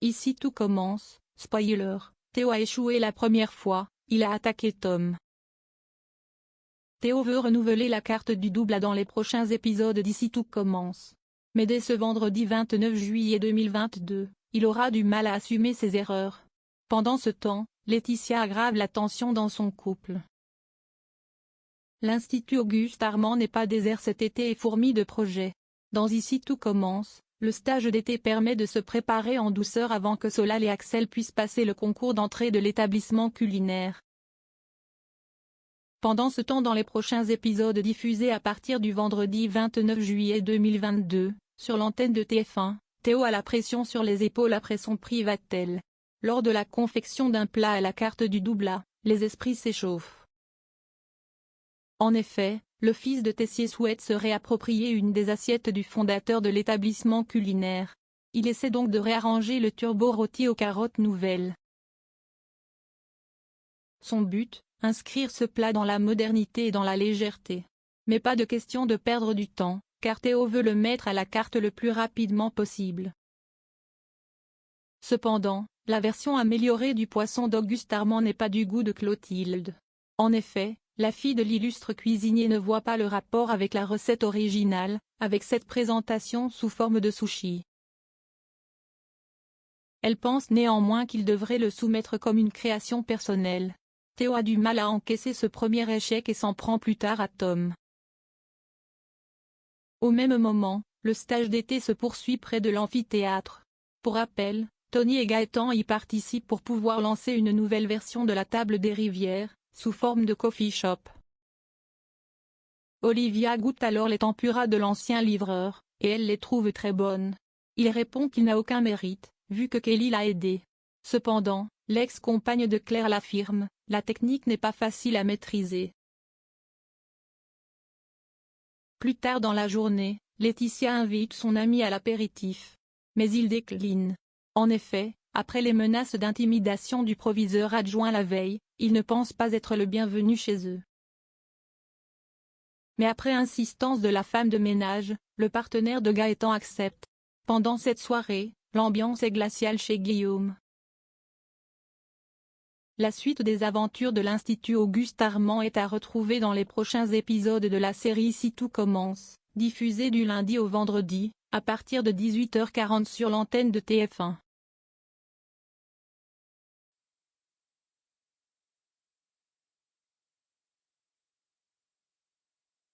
Ici tout commence, spoiler, Théo a échoué la première fois, il a attaqué Tom. Théo veut renouveler la carte du double dans les prochains épisodes d'Ici tout commence. Mais dès ce vendredi 29 juillet 2022, il aura du mal à assumer ses erreurs. Pendant ce temps, Laetitia aggrave la tension dans son couple. L'Institut Auguste Armand n'est pas désert cet été et fourmi de projets. Dans Ici tout commence, le stage d'été permet de se préparer en douceur avant que Solal et Axel puissent passer le concours d'entrée de l'établissement culinaire. Pendant ce temps, dans les prochains épisodes diffusés à partir du vendredi 29 juillet 2022, sur l'antenne de TF1, Théo a la pression sur les épaules après son prix Vatel. Lors de la confection d'un plat à la carte du double, les esprits s'échauffent. En effet, le fils de Tessier souhaite se réapproprier une des assiettes du fondateur de l'établissement culinaire. Il essaie donc de réarranger le turbo rôti aux carottes nouvelles. Son but, inscrire ce plat dans la modernité et dans la légèreté. Mais pas de question de perdre du temps, car Théo veut le mettre à la carte le plus rapidement possible. Cependant, la version améliorée du poisson d'Auguste Armand n'est pas du goût de Clotilde. En effet, la fille de l'illustre cuisinier ne voit pas le rapport avec la recette originale, avec cette présentation sous forme de sushi. Elle pense néanmoins qu'il devrait le soumettre comme une création personnelle. Théo a du mal à encaisser ce premier échec et s'en prend plus tard à Tom. Au même moment, le stage d'été se poursuit près de l'amphithéâtre. Pour rappel, Tony et Gaëtan y participent pour pouvoir lancer une nouvelle version de la table des rivières, sous forme de coffee shop. Olivia goûte alors les tempuras de l'ancien livreur, et elle les trouve très bonnes. Il répond qu'il n'a aucun mérite, vu que Kelly l'a aidé. Cependant, l'ex-compagne de Claire l'affirme, la technique n'est pas facile à maîtriser. Plus tard dans la journée, Laetitia invite son ami à l'apéritif. Mais il décline. En effet, après les menaces d'intimidation du proviseur adjoint la veille, il ne pense pas être le bienvenu chez eux. Mais après insistance de la femme de ménage, le partenaire de Gaëtan accepte. Pendant cette soirée, l'ambiance est glaciale chez Guillaume. La suite des aventures de l'Institut Auguste Armand est à retrouver dans les prochains épisodes de la série Ici tout commence, diffusée du lundi au vendredi, à partir de 18h40 sur l'antenne de TF1.